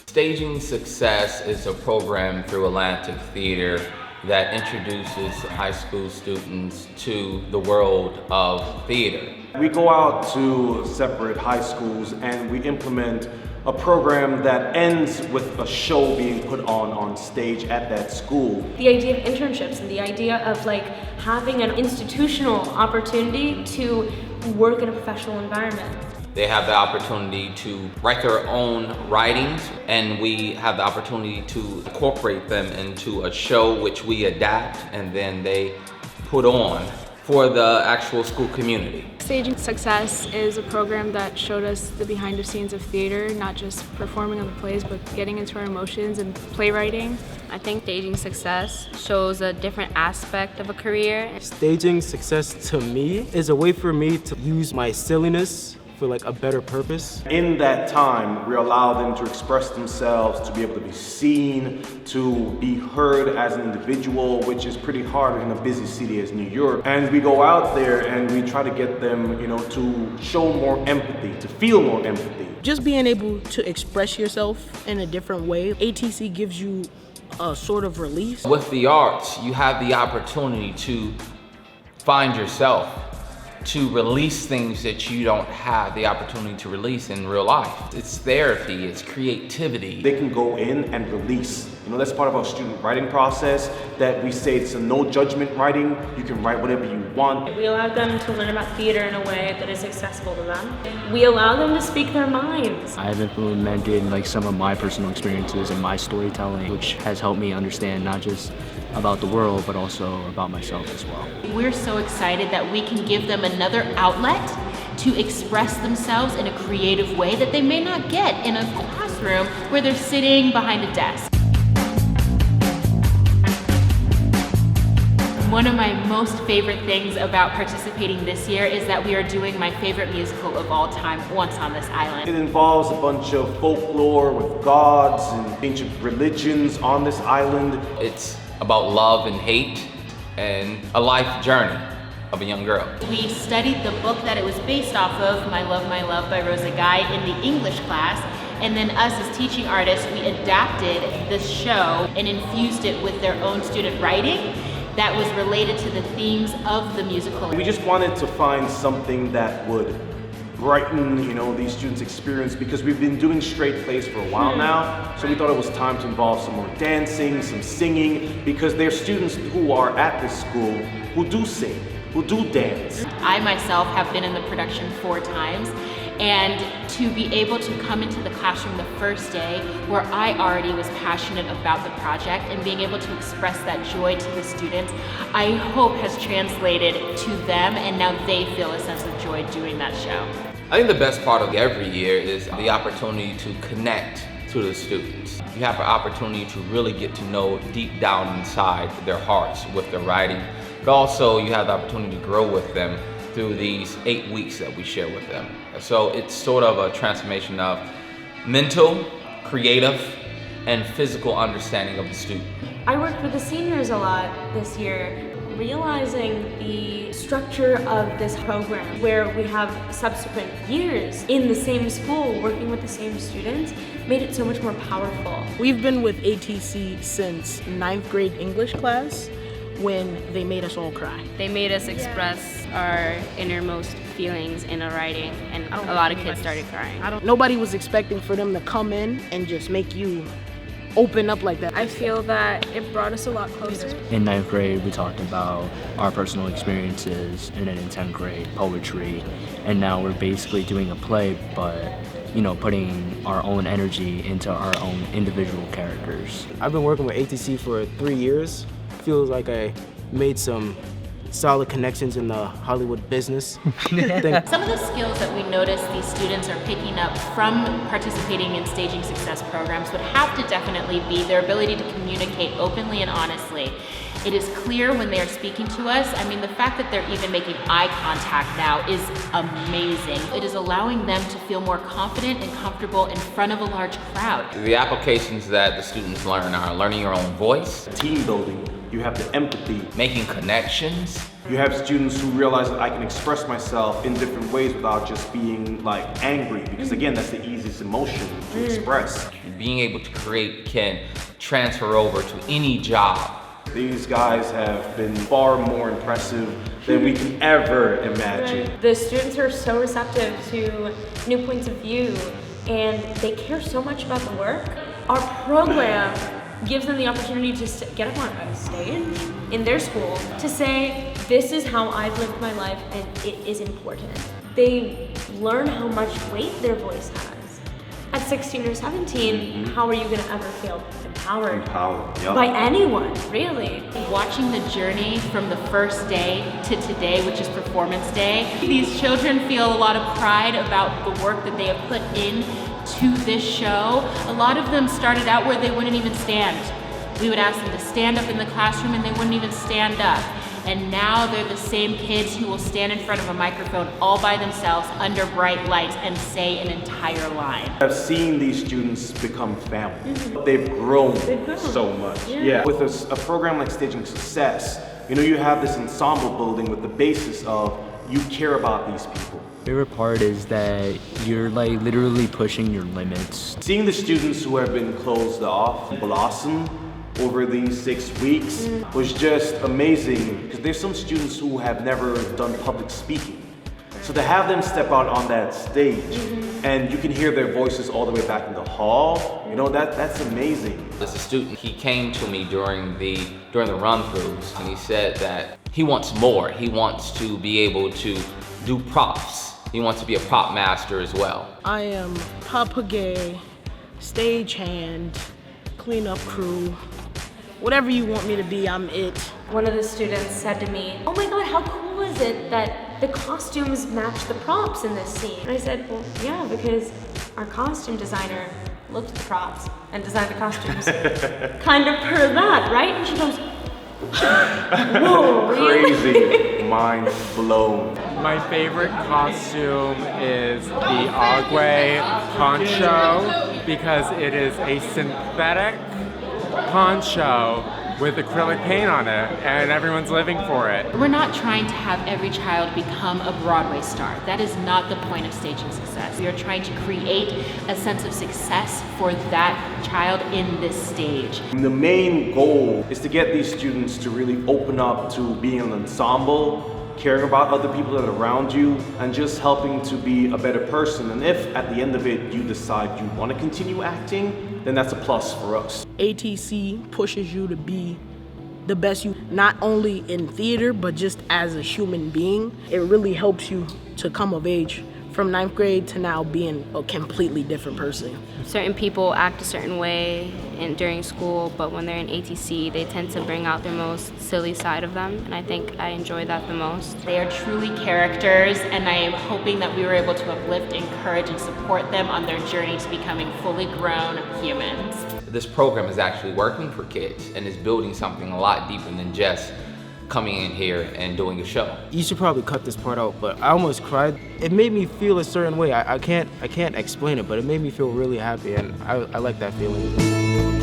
Staging Success is a program through Atlantic Theater that introduces high school students to the world of theater. We go out to separate high schools and we implement a program that ends with a show being put on stage at that school. The idea of internships and the idea of having an institutional opportunity to work in a professional environment. They have the opportunity to write their own writings, and we have the opportunity to incorporate them into a show which we adapt and then they put on for the actual school community. Staging Success is a program that showed us the behind the scenes of theater, not just performing on the plays, but getting into our emotions and playwriting. I think Staging Success shows a different aspect of a career. Staging Success to me is a way for me to use my silliness for a better purpose. In that time, we allow them to express themselves, to be able to be seen, to be heard as an individual, which is pretty hard in a busy city as New York. And we go out there and we try to get them, to show more empathy, to feel more empathy. Just being able to express yourself in a different way. ATC gives you a sort of release. With the arts, you have the opportunity to find yourself, to release things that you don't have the opportunity to release in real life. It's therapy, it's creativity. They can go in and release. That's part of our student writing process, that we say it's a no judgment writing. You can write whatever you want. We allow them to learn about theater in a way that is accessible to them. We allow them to speak their minds. I've implemented some of my personal experiences in my storytelling, which has helped me understand not just about the world, but also about myself as well. We're so excited that we can give them another outlet to express themselves in a creative way that they may not get in a classroom where they're sitting behind a desk. One of my most favorite things about participating this year is that we are doing my favorite musical of all time, Once on This Island. It involves a bunch of folklore with gods and ancient religions on this island. It's about love and hate and a life journey of a young girl. We studied the book that it was based off of, My Love by Rosa Guy, in the English class. And then us as teaching artists, we adapted this show and infused it with their own student writing that was related to the themes of the musical. We just wanted to find something that would brighten, these students' experience, because we've been doing straight plays for a while now. So we thought it was time to involve some more dancing, some singing, because there are students who are at this school who do sing, who do dance. I myself have been in the production 4 times. And to be able to come into the classroom the first day where I already was passionate about the project and being able to express that joy to the students, I hope has translated to them, and now they feel a sense of joy doing that show. I think the best part of every year is the opportunity to connect to the students. You have an opportunity to really get to know deep down inside their hearts with their writing, but also you have the opportunity to grow with them through these 8 weeks that we share with them. So it's sort of a transformation of mental, creative, and physical understanding of the student. I worked with the seniors a lot this year, realizing the structure of this program where we have subsequent years in the same school working with the same students made it so much more powerful. We've been with ATC since 9th grade English class, when they made us all cry. They made us express our innermost feelings in a writing, and a lot of kids started crying. Nobody was expecting for them to come in and just make you open up like that. I feel that it brought us a lot closer. In 9th grade, we talked about our personal experiences, and then in 10th grade, poetry, and now we're basically doing a play, but putting our own energy into our own individual characters. I've been working with ATC for 3 years. Feels like I made some solid connections in the Hollywood business. Some of the skills that we notice these students are picking up from participating in Staging Success programs would have to definitely be their ability to communicate openly and honestly. It is clear when they are speaking to us. The fact that they're even making eye contact now is amazing. It is allowing them to feel more confident and comfortable in front of a large crowd. The applications that the students learn are learning your own voice. Team building. You have the empathy. Making connections. You have students who realize that I can express myself in different ways without just being like angry, because again, that's the easiest emotion to express. Being able to create can transfer over to any job. These guys have been far more impressive than we can ever imagine. The students are so receptive to new points of view, and they care so much about the work. Our program gives them the opportunity to get up on a stage in their school to say, this is how I've lived my life and it is important. They learn how much weight their voice has. At 16 or 17, how are you gonna ever feel empowered? Yep. By anyone, really. Watching the journey from the first day to today, which is performance day, these children feel a lot of pride about the work that they have put in to this show. A lot of them started out where they wouldn't even stand. We would ask them to stand up in the classroom and they wouldn't even stand up. And now they're the same kids who will stand in front of a microphone all by themselves under bright lights and say an entire line. I've seen these students become family. They've grown so much. Yeah. With a program like Staging Success, you have this ensemble building with the basis of you care about these people. Favorite part is that you're like literally pushing your limits. Seeing the students who have been closed off blossom over these 6 weeks was just amazing, because there's some students who have never done public speaking. So to have them step out on that stage and you can hear their voices all the way back in the hall, that's amazing. As a student, he came to me during the run-throughs and he said that he wants more. He wants to be able to do props. He wants to be a prop master as well. I am papagay, stagehand, cleanup crew. Whatever you want me to be, I'm it. One of the students said to me, oh my God, how cool is it that the costumes match the props in this scene? And I said, well, yeah, because our costume designer looked at the props and designed the costumes kind of per that, right? And she goes, whoa, really? Crazy, mind blown. My favorite costume is the Agwe poncho because it is a synthetic poncho with acrylic paint on it, and everyone's living for it. We're not trying to have every child become a Broadway star. That is not the point of Staging Success. We are trying to create a sense of success for that child in this stage. The main goal is to get these students to really open up to being an ensemble, caring about other people that are around you, and just helping to be a better person. And if at the end of it you decide you want to continue acting, then that's a plus for us. ATC pushes you to be the best you, not only in theater, but just as a human being. It really helps you to come of age from 9th grade to now being a completely different person. Certain people act a certain way during school, but when they're in ATC, they tend to bring out their most silly side of them, and I think I enjoy that the most. They are truly characters, and I am hoping that we were able to uplift, encourage, and support them on their journey to becoming fully grown humans. This program is actually working for kids and is building something a lot deeper than just coming in here and doing a show. You should probably cut this part out, but I almost cried. It made me feel a certain way. I can't explain it, but it made me feel really happy, and I like that feeling.